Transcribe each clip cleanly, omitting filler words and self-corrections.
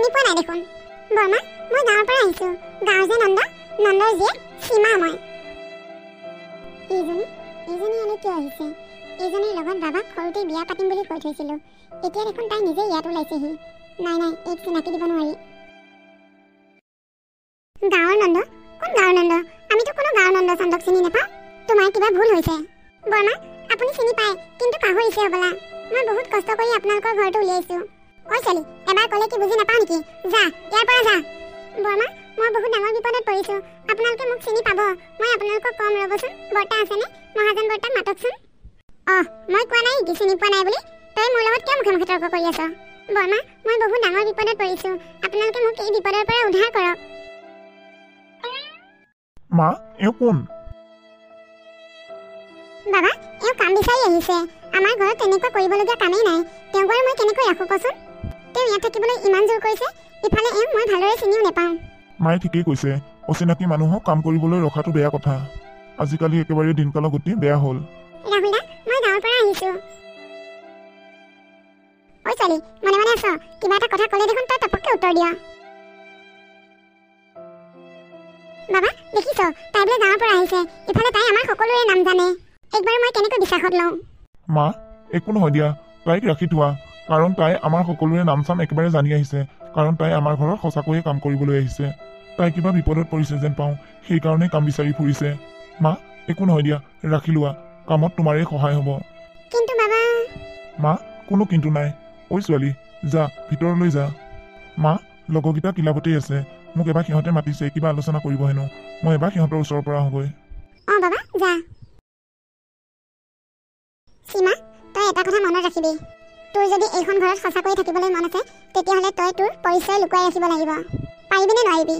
চিনি পোৱা নাই দেখোন বৰমা মই গাঁৱৰ পৰা আহিছো গাঁৱৰ যে নন্দৰ জীয়েক সীমা মই এইজনী এনে কিয় আহিছে এইজনীৰ লগত বাবাক সৰুতে বিয়া পাতিম বুলি কৈ থৈছিলো এতিয়া দেখোন তাই নিজে ইয়াত ওলাইছেহি নাই এক চিনাকি দিব নোৱাৰি গাঁৱৰ নন্দ কোন গাঁৱৰ নন্দ আমিতো কোনো গাঁৱৰ নন্দ চন্দক চিনি নাপাওঁ তোমাৰ কিবা ভুল হৈছে বৰমা আপুনি চিনি পায় কিন্তু পাহৰিছে হ'বলা মই বহুত কষ্ট কৰি আপোনালোকৰ ঘৰটো উলিয়াইছো ঐ ছোৱালী এবাৰ ক'লে কি বুজি নাপাওঁ নেকি যা ইয়াৰ পৰা যা বৰমা মই বহুত ডাঙৰ বিপদত পৰিছো আপোনালোকে মোক চিনি পাব মই আপোনালোকক কম ৰ'বচোন বৰ্তা আছেনে মহাজন বৰ্তাক মাতকচোন মই কোৱা নাই কি চিনি পোৱা নাই বুলি তই মোৰ লগত কিয় মুখে তৰ্ক কৰি আছ বৰমা মই বহুত ডাঙৰ বিপদত পৰিছো আপোনালোকে মোক এই বিপদৰ পৰা উদ্ধাৰ কৰক মা এও কোন বাবা এও কাম বিচাৰি আহিছে আমাৰ ঘৰত তেনেকুৱা কৰিবলগীয়া কামেই নাই তেওঁক বাৰু মই কেনেকৈ ৰাখো কচোন তেওঁ ইয়াত থাকিবলৈ ইমান জোৰ কৰিছে ইফালে এও মই ভালদৰে চিনিও নাপাওঁ মায়ে ঠিকেই কৈছে অচিনাকি মানুহক কাম কৰিবলৈ ৰখাটো বেয়া কথা আজিকালি একেবাৰে দিনকালৰ গতি বেয়া হ'ল ৰাহুল দা মই গাঁৱৰ পৰা আহিছো ঐ ছোৱালী মনে আছ কিবা এটা কথা ক'লে দেখোন তই টপককে উত্তৰ দিয়া বাবা দেখিছ তাই বোলে গাঁৱৰ পৰা আহিছে ইফালে তাই আমাৰ সকলোৰে নাম জানে একবাৰ মই কেনেকৈ বিশ্বাসত লওঁ মা একো নহয় দিয়া তাইক ৰাখি থোৱা কাৰণ তাই আমাৰ সকলোৰে নাম চাম একেবাৰে জানি আহিছে কাৰণ তাই আমাৰ ঘৰত সঁচাকৈয়ে কাম কৰিবলৈ আহিছে তাই কিবা বিপদত পৰিছে যেন পাওঁ সেইকাৰণে কাম বিচাৰি ফুৰিছে মা একো নহয় দিয়া ৰাখি লোৱা কামত তোমাৰেই সহায় হ'ব কিন্তু বাবা মা কোনো কিন্তু নাই ঐ ছোৱালী যা ভিতৰলৈ যা মা লগৰকেইটা কিলাপতেই আছে মোক এবাৰ সিহঁতে মাতিছে কিবা আলোচনা কৰিব হেনো মই এবাৰ সিহঁতৰ ওচৰৰ পৰা আহোঁগৈ বাবা যা সীমা তই এটা কথা মনত ৰাখিবি তোৰ যদি এইখন ঘৰত সঁচাকৈয়ে থাকিবলৈ মন আছে তেতিয়াহ'লে তই তোৰ পৰিচয় লুকুৱাই ৰাখিব লাগিব পাৰিবিনে নোৱাৰিবি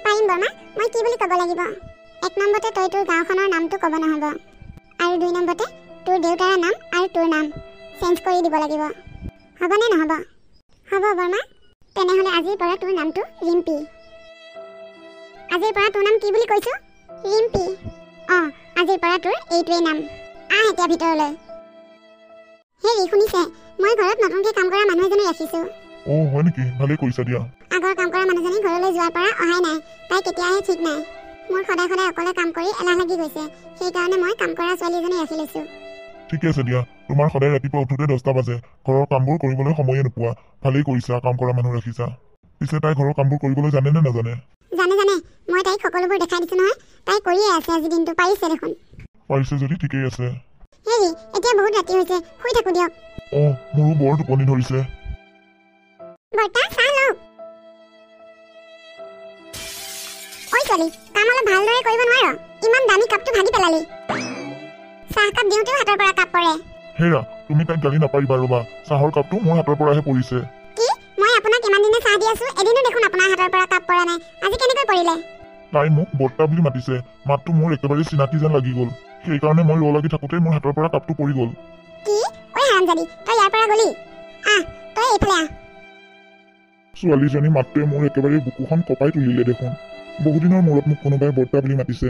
পাৰিম বৰমা মই কি বুলি ক'ব লাগিব 1 নম্বৰতে তই তোৰ গাঁওখনৰ নামটো ক'ব নহ'ব আৰু 2 নম্বৰতে তোৰ দেউতাৰ নাম আৰু তোৰ নাম চেঞ্জ কৰি দিব লাগিব হ'বনে নহ'ব হ'ব বৰমা তেনেহ'লে আজিৰ পৰা তোৰ নামটো ৰিম্পী আজিৰ পৰা তোৰ নাম কি বুলি কৈছো ৰিম্পী আজিৰ পৰা তোৰ এইটোৱেই নাম আহ এতিয়া ভিতৰলৈ হেৰি শুনিছে মই ঘৰত নতুনকৈ কাম কৰা মানুহ এজনী ৰাখিছোঁ হয় নেকি ভালেই কৰিছা দিয়া আগৰ কাম কৰা মানুহজনী ঘৰলৈ যোৱাৰ পৰা অহাই নাই তাই কেতিয়া আহে ঠিক নাই মোৰ সদায় অকলে কাম কৰি এলাহ লাগি গৈছে সেইকাৰণে মই কাম কৰা ছোৱালী এজনী ৰাখি লৈছোঁ ঠিকে আছে দিয়া তোমাৰ সদায় ৰাতিপুৱা উঠোতে 10টা বাজে ঘৰৰ কামবোৰ কৰিবলৈ সময়ে নোপোৱা ভালেই কৰিছা কাম কৰা মানুহ ৰাখিছা পিছে তাই ঘৰৰ কামবোৰ কৰিবলৈ জানে নে নাজানে জানে মই তাইক সকলোবোৰ দেখাই দিছোঁ নহয় তাই কৰিয়ে আছে আজি দিনটো পাৰিছে দেখোন পাৰিছে যদি ঠিকেই আছে হেৰি এতিয়া বহুত ৰাতি হৈছে শুই থাকোঁ দিয়ক মোৰো বৰ টোপনি ধৰিছে বৰ্তা চাহ লওক ঐ ছোৱালী কাম অলপ ভালদৰে কৰিব নোৱাৰ ইমান দামী কাপটো ভাঙি পেলালি চাহকাপ দিওঁতেও হাতৰ পৰা কাপ পৰে হেৰা তুমি তাইক গালি নাপাৰিবা ৰ'বা চাহৰ কাপটো মোৰ হাতৰ পৰাহে পৰিছে কি মই আপোনাক ইমান দিনে চাহ দি আছো এদিনো দেখোন আপোনাৰ হাতৰ পৰা কাপ পৰা নাই আজি কেনেকৈ পৰিলে তাই মোক বৰ্তা বুলি মাতিছে মাতটো মোৰ একেবাৰে চিনাকি যেন লাগি গ'ল সেইকাৰণে মই ৰ লাগি থাকোঁতে মোৰ হাতৰ পৰা কাপটো পৰি গ'ল কি ঐ হাৰামজাদি তই ইয়াৰ পৰা গলি তই এইফালে আহ ছোৱালীজনী মাতটোৱে মোৰ একেবাৰে বুকুখন কঁপাই তুলিলে দেখোন বহুদিনৰ মূৰত মোক কোনোবাই বৰ্তা বুলি মাতিছে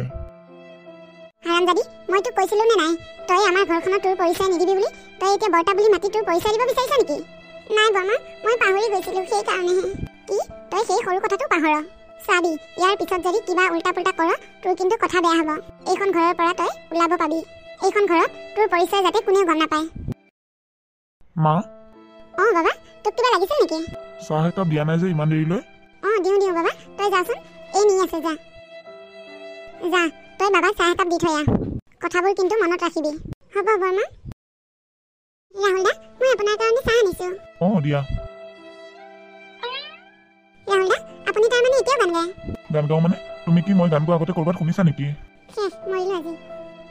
হাৰামজাদি মই তোক কৈছিলো নে নাই তই আমাৰ ঘৰখনত তোৰ পৰিচয় নিদিবি বুলি তই এতিয়া বৰ্তা বুলি মাতি তোৰ পৰিচয় দিব বিচাৰিছ নেকি নাই বৰমা মই পাহৰি গৈছিলো সেইকাৰণেহে কি তই সেই সৰু কথাটো পাহৰ চাবি ইয়াৰ পিছত যদি কিবা উল্টা পুল্টা কৰ তোৰ কিন্তু কথা বেয়া হ'ব এইখন ঘৰৰ পৰা তই ওলাব পাবি এইখন ঘৰত তোৰ পৰিচয় যাতে কোনেও গম নাপায় মা বাবা তোক কিবা লাগিছিল নেকি চাহ একাপ দিয়া নাই যে ইমান দেৰিলৈ দিওঁ বাবা তই যাচোন এই নি আছে যা তই বাবাক চাহ একাপ দি থৈ আহ কথাবোৰ কিন্তু মনত ৰাখিবি হ'ব বৰমা ৰাহুল দা মই আপোনাৰ কাৰণে চাহ আনিছোঁ দিয়া ৰাহুল দা আপুনি তাৰমানে এতিয়াও গান গায় গান গাওঁ মানে তুমি কি মই গান গোৱা আগতে ক'ৰবাত শুনিছা নেকি শেষ মৰিলোঁ আজি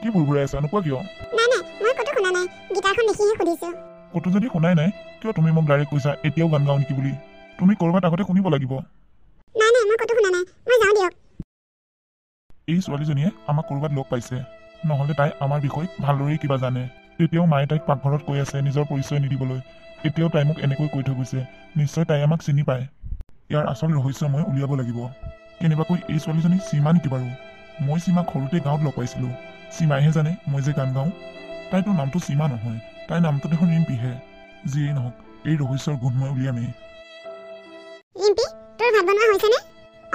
কি ভুৰভুৰাই আছা নোকোৱা কিয় নাই মই ক'তো শুনা নাই গীটাৰখন দেখিহে সুধিছোঁ ক'তো যদি শুনাই নাই কিয় তুমি মোক ডাইৰেক্ট কৈছা এতিয়াও গান গাওঁ নেকি বুলি তুমি ক'ৰবাত আগতে শুনিব লাগিব নাই মই ক'তো শুনা নাই মই যাওঁ দিয়ক এই ছোৱালীজনীয়ে আমাক ক'ৰবাত লগ পাইছে নহ'লে তাই আমাৰ বিষয়ে ভালদৰেই কিবা জানে তেতিয়াও মায়ে তাইক পাকঘৰত কৈ আছে নিজৰ পৰিচয় নিদিবলৈ এতিয়াও তাই মোক এনেকৈ কৈ থৈ গৈছে নিশ্চয় তাই আমাক চিনি পায় ইয়াৰ আচল ৰহস্য মই উলিয়াব লাগিব কেনেবাকৈ এই ছোৱালীজনী সীমা নেকি বাৰু মই সীমাক সৰুতে গাঁৱত লগ পাইছিলোঁ সীমাইহে জানে মই যে গান গাওঁ তাইটোৰ নামটো সীমা নহয় তাইৰ নামটো দেখোন ৰিম্পীহে যিয়েই নহওক এই ৰহস্যৰ গুণ মই উলিয়ামেই ৰিম্পী ভাত বনোৱা হৈছেনে?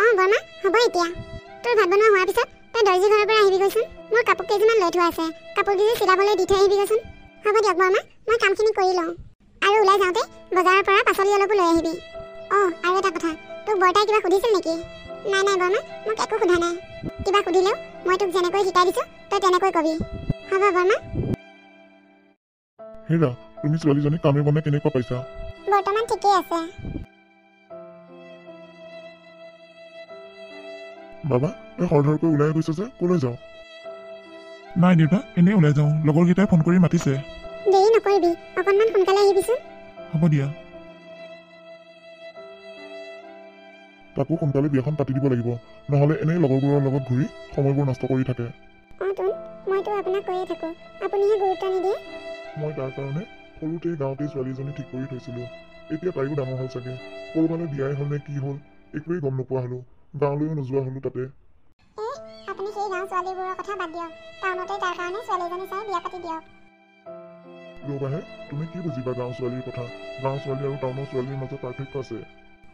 অঁ বৰমা, হ'ব এতিয়া। তোৰ ভাত বনোৱা হোৱাৰ পিছত তই দৰ্জী ঘৰৰ পৰা আহিবিগৈচোন। মোৰ কাপোৰ কেইযোৰমান লৈ থোৱা আছে, কাপোৰকেইযোৰ চিলাবলৈ দি থৈ আহিবিগৈচোন। হ'ব দিয়ক বৰমা, মই কামখিনি কৰি লওঁ। আৰু ওলাই যাওঁতে বজাৰৰ পৰা পাচলি অলপো লৈ আহিবি। অঁ আৰু এটা কথা, তোক বৰ্তাই কিবা সুধিছিল নেকি? নাই নাই বৰমা, মোক একো সোধা নাই। কিবা সুধিলেও মই তোক যেনেকৈ শিকাই দিছোঁ তই তেনেকৈ কবি। হ'ব বৰমা। হেৰা, তুমি ছোৱালীজনীক কামে বনে কেনেকুৱা পাইছা? বৰ্তমান ঠিকেই আছে। বাবা, তই খৰধৰকৈ ওলাই গৈছ যে, ক'লৈ যাওঁ? নাই দেউতা, এনেই ওলাই যাওঁ। লগৰকেইটাই ফোন কৰি মাতিছে। দেৰি নকৰিবি, অকণমান সোনকালে আহিবিচোন। হ'ব দিয়া। তাকো সোনকালে বিয়াখন পাতি দিব লাগিব, নহ'লে এনেই লগৰবোৰৰ লগত ঘূৰি সময়বোৰ নষ্ট কৰি থাকে। অঁ তোন, মইতো আপোনাক কৈয়ে থাকোঁ, আপুনিহে গুৰুত্ব নিদিয়ে। মই তাৰ কাৰণে সৰুতেই গাঁৱতে ছোৱালী এজনী ঠিক কৰি থৈছিলোঁ। এতিয়া তাইও ডাঙৰ হ'ল চাগে, ক'ৰবালৈ বিয়াই হ'ল নে কি হ'ল একোৱেই গম নোপোৱা হ'লোঁ। গাঁৱলৈও নোযোৱা হ'লোঁ তাতে। আপুনি সেই গাঁৱৰ ছোৱালীবোৰৰ কথা বাদ দিয়ক, টাউনতে তাৰ কাৰণে ছোৱালী এজনী চাই বিয়া পাতি দিয়ক। ৰ'বাহে, তুমি কি বুজিবা গাঁৱৰ ছোৱালীৰ কথা? গাঁৱৰ ছোৱালী আৰু টাউনৰ ছোৱালীৰ মাজত পাৰ্থক্য আছে।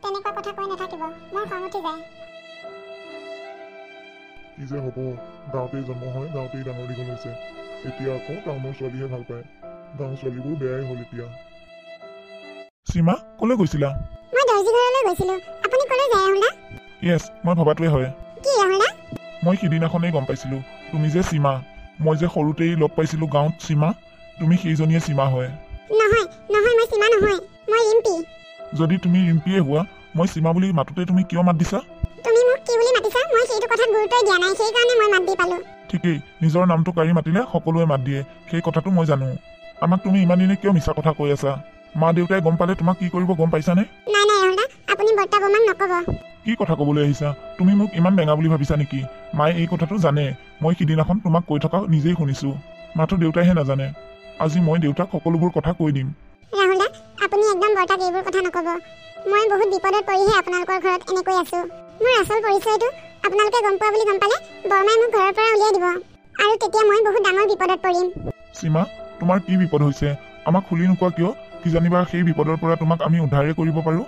তেনেকুৱা কথা কৈ নাথাকিব, মোৰ খং উঠি যায়। কি যে হ'ব, গাঁৱতেই জন্ম হৈ গাঁৱতেই ডাঙৰ দীঘল হৈছে, এতিয়া আকৌ টাউনৰ ছোৱালীহে ভাল পায়। গাঁৱৰ ছোৱালীবোৰ বেয়াই হ'ল এতিয়া। সীমা, ক'লৈ গৈছিলা? মই দৰ্জী ঘৰলৈ গৈছিলোঁ। আপুনি ক'লৈ যায় ৰাহুল দা? য়েছ, মই ভবাটোৱে হয়। কি ৰাহুল দা? মই সিদিনাখনেই গম পাইছিলোঁ, তুমি যে সীমা। মই যে সৰুতেই লগ পাইছিলোঁ গাঁৱত সীমা, তুমি সেইজনীয়ে সীমা হয়। নহয় নহয়, মই সীমা নহয়, মই ৰিম্পী। যদি তুমি ৰিম্পীয়ে হোৱা, মই সীমা বুলি মাতোতে তুমি কিয় মাত দিছা? তুমি মোক কি বুলি মাতিছা মই সেইটো কথাত গুৰুত্বই দিয়া নাই, সেইকাৰণে মই মাত দি পালোঁ। ঠিকেই, নিজৰ নামটো কাঢ়ি মাতিলে সকলোৱে মাত দিয়ে, সেই কথাটো মই জানো। আমাক তুমি ইমান দিনে কিয় মিছা কথা কৈ আছা? মা দেউতাই গম পালে তোমাক কি কৰিব গম পাইছানে? নাই নাই ৰাহুল দা, আপুনি বৰ্তা বমাক নক'ব। কি কথা ক'বলৈ আহিছা? তুমি মোক ইমান বেঙা বুলি ভাবিছা নেকি? মায়ে এই কথাটো জানে, মই সিদিনাখন তোমাক কৈ থকা নিজেই শুনিছোঁ, মাথো দেউতাইহে নাজানে। আজি মই দেউতাক সকলোবোৰ কথা কৈ দিম। ৰাহুল দা, আপুনি একদম বৰ্তাক এইবোৰ কথা নক'ব। মই বহুত বিপদত পৰিহে আপোনালোকৰ ঘৰত এনেকৈ আছোঁ। মোৰ আচল পৰিচয়টো আপোনালোকে গম পোৱা বুলি গম পালে বৰমাই মোক ঘৰৰ পৰা উলিয়াই দিব, আৰু তেতিয়া মই বহুত ডাঙৰ বিপদত পৰিম। সীমা, তোমাৰ কি বিপদ হৈছে? আমাক খুলি নোকোৱা কিয়? কি জানিবা সেই বিপদৰ পৰা তোমাক আমি উদ্ধাৰে কৰিব পাৰোঁ।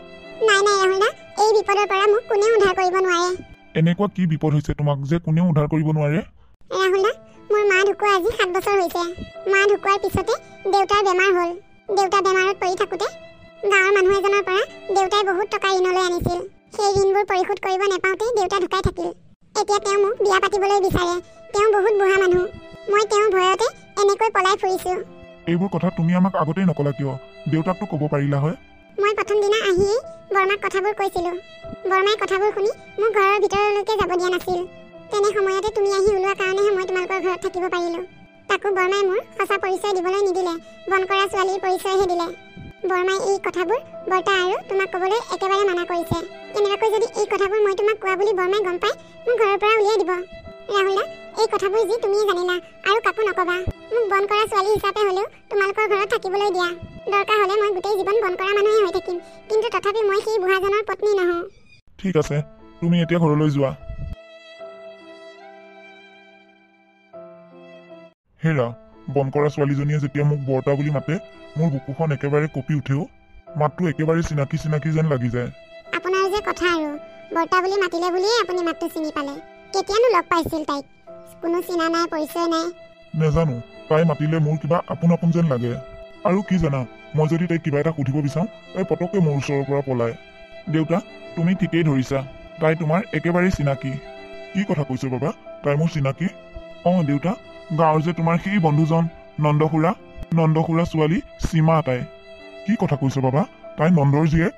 নাই নাই ৰাহুল দা, এই বিপদৰ পৰা মোক কোনেও উদ্ধাৰ কৰিব নোৱাৰে। এনেকুৱা কি বিপদ হৈছে তোমাক যে কোনেও উদ্ধাৰ কৰিব নোৱাৰে? ৰাহুল দা, মোৰ মা ঢুকুৱা আজি 7 বছৰ হৈছে। মা ঢুকোৱাৰ পিছতে দেউতাৰ বেমাৰ হ'ল। দেউতা বেমাৰত পৰি থাকোঁতে গাঁৱৰ মানুহ এজনৰ পৰা দেউতাই বহুত টকা ঋণলৈ আনিছিল। সেই ঋণবোৰ পৰিশোধ কৰিব নাপাওঁতেই দেউতা ঢুকাই থাকিল। এতিয়া তেওঁ মোক বিয়া পাতিবলৈ বিচাৰে। তেওঁ বহুত বুঢ়া মানুহ। মই তেওঁৰ ভয়তে এনেকৈ পলাই ফুৰিছোঁ। এইবোৰ কথা তুমি আমাক আগতেই নকলা কিয়? দেউতাকতো ক'ব পাৰিলা হয়। মই প্ৰথম দিনা আহিয়েই বৰমাক কথাবোৰ কৈছিলোঁ। বৰমাই কথাবোৰ শুনি মোক ঘৰৰ ভিতৰলৈকে যাব দিয়া নাছিল। তেনে সময়তে তুমি আহি ওলোৱা কাৰণেহে মই তোমালোকৰ ঘৰত থাকিব পাৰিলোঁ। তাকো বৰমাই মোৰ সঁচা পৰিচয় দিবলৈ নিদিলে, বন কৰা ছোৱালীৰ পৰিচয়হে দিলে। বৰমাই এই কথাবোৰ বৰ্তা আৰু তোমাক ক'বলৈ একেবাৰে মানা কৰিছে। কেনেবাকৈ যদি এই কথাবোৰ মই তোমাক কোৱা বুলি বৰমাই গম পাই মোক ঘৰৰ পৰা উলিয়াই দিব। ৰাহুল দা, এই কথাবোৰ যি তুমিয়ে জানিলা, আৰু কাকো নক'বা। মোক বন কৰা ছোৱালী হিচাপে হ'লেও তোমালোকৰ ঘৰত থাকিবলৈ দিয়া। দৰকাৰ হ'লে মই গোটেই জীৱন বন কৰা মানুহে হৈ থাকিম, কিন্তু তথাপি মই সেই বুঢ়াজনৰ পত্নী নহওঁ। ঠিক আছে, তুমি এতিয়া ঘৰলৈ যোৱা। হেৰা, বন কৰা ছোৱালীজনীয়ে যেতিয়া মোক বৰ্তা বুলি মাতে, মোৰ বুকুখন একেবাৰে কঁপি উঠেও। মাতটো একেবাৰে চিনাকি চিনাকি যেন লাগি যায়। আপোনাৰ যে কথা আৰু, বৰ্তা বুলি মাতিলে বুলিয়ে আপুনি মাতটো চিনি পালে। কেতিয়ানো লগ পাইছিল তাইক? কোনো চিনা নাই, পৰিচয় নাই। নেজানো, তাই মাতিলে মোৰ কিবা আপোন আপোন যেন লাগে। আৰু কি জানা, মই যদি তাইক কিবা এটা সুধিব বিচাৰোঁ, তাই পটককৈ মোৰ ওচৰৰ পৰা পলায়। দেউতা, তুমি ঠিকেই ধৰিছা, তাই তোমাৰ একেবাৰেই চিনাকি। কি কথা কৈছো বাবা, তাই মোৰ চিনাকি? অঁ দেউতা, গাঁৱৰ যে তোমাৰ সেই বন্ধুজন নন্দখুৰা ছোৱালী সীমা তাই। কি কথা কৈছো বাবা, তাই নন্দৰ জীয়েক?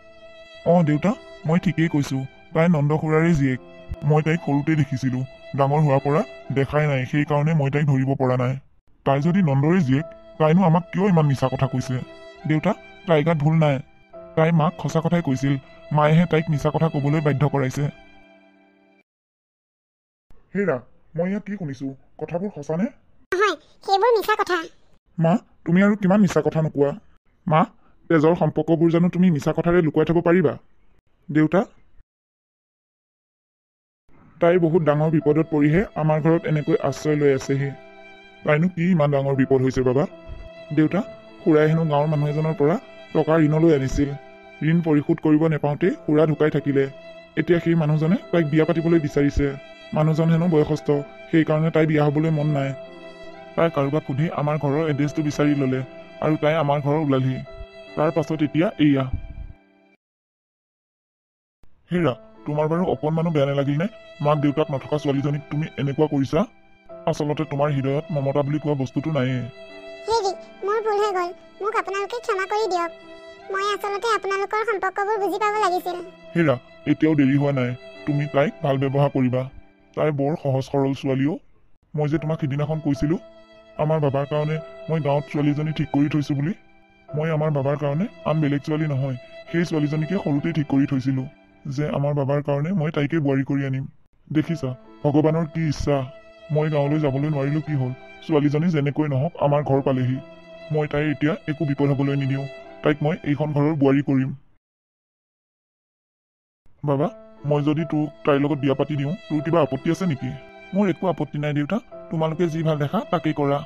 অঁ দেউতা, মই ঠিকেই কৈছোঁ, তাই নন্দখুৰাৰে জীয়েক। মই তাইক সৰুতেই দেখিছিলোঁ, ডাঙৰ হোৱাৰ পৰা দেখাই নাই, সেইকাৰণে মই তাইক ধৰিব পৰা নাই। তাই যদি নন্দৰে জীয়েক, তাইনো আমাক কিয় ইমান মিছা কথা কৈছে? দেউতা, তাইৰ গাত ভুল নাই। তাই মাক সঁচা কথাই কৈছিল, মায়েহে তাইক মিছা কথা ক'বলৈ বাধ্য কৰাইছে। হেৰা, মই ইয়াত কি শুনিছোঁ? কথাবোৰ সঁচানে? নহয়, সেইবোৰ মিছা কথা। মা, তুমি আৰু কিমান মিছা কথা নোকোৱা? মা, তেজৰ সম্পৰ্কবোৰ জানো তুমি মিছা কথাৰে লুকুৱাই থ'ব পাৰিবা? দেউতা, তাই বহুত ডাঙৰ বিপদত পৰিহে আমাৰ ঘৰত এনেকৈ আশ্ৰয় লৈ আছেহি। তাইনো কি ইমান ডাঙৰ বিপদ হৈছে বাবা? দেউতা, খুৰাই হেনো গাঁৱৰ মানুহ এজনৰ পৰা টকা ঋণলৈ আনিছিল। ঋণ পৰিশোধ কৰিব নাপাওঁতেই খুৰা ঢুকাই থাকিলে। এতিয়া সেই মানুহজনে তাইক বিয়া পাতিবলৈ বিচাৰিছে। মানুহজন হেনো বয়সস্থ, সেইকাৰণে তাই বিয়া হ'বলৈ মন নাই। তাই কাৰোবাক সুধি আমাৰ ঘৰৰ এড্ৰেছটো বিচাৰি ল'লে আৰু তাই আমাৰ ঘৰৰ ওলালহি। তাৰ পাছত এতিয়া এয়া। হেৰা, তোমাৰ বাৰু অকণমানো বেয়া নালাগিল নে মাক দেউতাক নথকা ছোৱালীজনীক তুমি এনেকুৱা কৰিছা? আচলতে তোমাৰ হৃদয়ত মমতা বুলি কোৱা বস্তুটো নায়েই। হেৰি, মোৰ ভুল হৈ গ'ল, মোক আপোনালোকে ক্ষমা কৰি দিয়ক। মই আচলতে আপোনালোকৰ সম্পৰ্কবোৰ বুজি পাব লাগিছিল। হেৰা, এতিয়াও দেৰি হোৱা নাই, তুমি তাইক ভাল ব্যৱহাৰ কৰিবা। তাই বৰ সহজ সৰল ছোৱালীও। মই যে তোমাক সিদিনাখন কৈছিলোঁ আমাৰ বাবাৰ কাৰণে মই গাঁৱত ছোৱালীজনী ঠিক কৰি থৈছোঁ বুলি। মই আমাৰ বাবাৰ কাৰণে আন বেলেগ ছোৱালী নহয়, সেই ছোৱালীজনীকে সৰুতেই ঠিক কৰি থৈছিলোঁ যে আমাৰ বাবাৰ কাৰণে মই তাইকে বোৱাৰী কৰি আনিম। দেখিছা ভগৱানৰ কি ইচ্ছা, মই গাঁৱলৈ যাবলৈ নোৱাৰিলোঁ কি হ'ল, ছোৱালীজনী যেনেকৈ নহওক আমাৰ ঘৰ পালেহি। মই তাইৰ এতিয়া একো বিপদ হ'বলৈ নিদিওঁ, তাইক মই এইখন ঘৰৰ বোৱাৰী কৰিম। বাবা, মই যদি তোক তাইৰ লগত বিয়া পাতি দিওঁ তোৰ কিবা আপত্তি আছে নেকি? মোৰ একো আপত্তি নাই দেউতা, তোমালোকে যি ভাল দেখা তাকেই কৰা।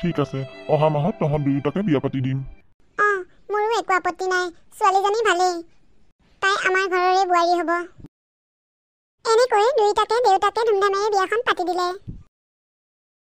ঠিক আছে, অহা মাহত তহঁত দুয়োটাকে বিয়া পাতি দিম। মোৰো একো আপত্তি নাই, ছোৱালীজনী ভালেই, তাই আমাৰ ঘৰৰে বোৱাৰী হ'ব। এনেকৈ দুয়োটাকে দেউতাকে ধুমধামেৰে বিয়াখন পাতি দিলে।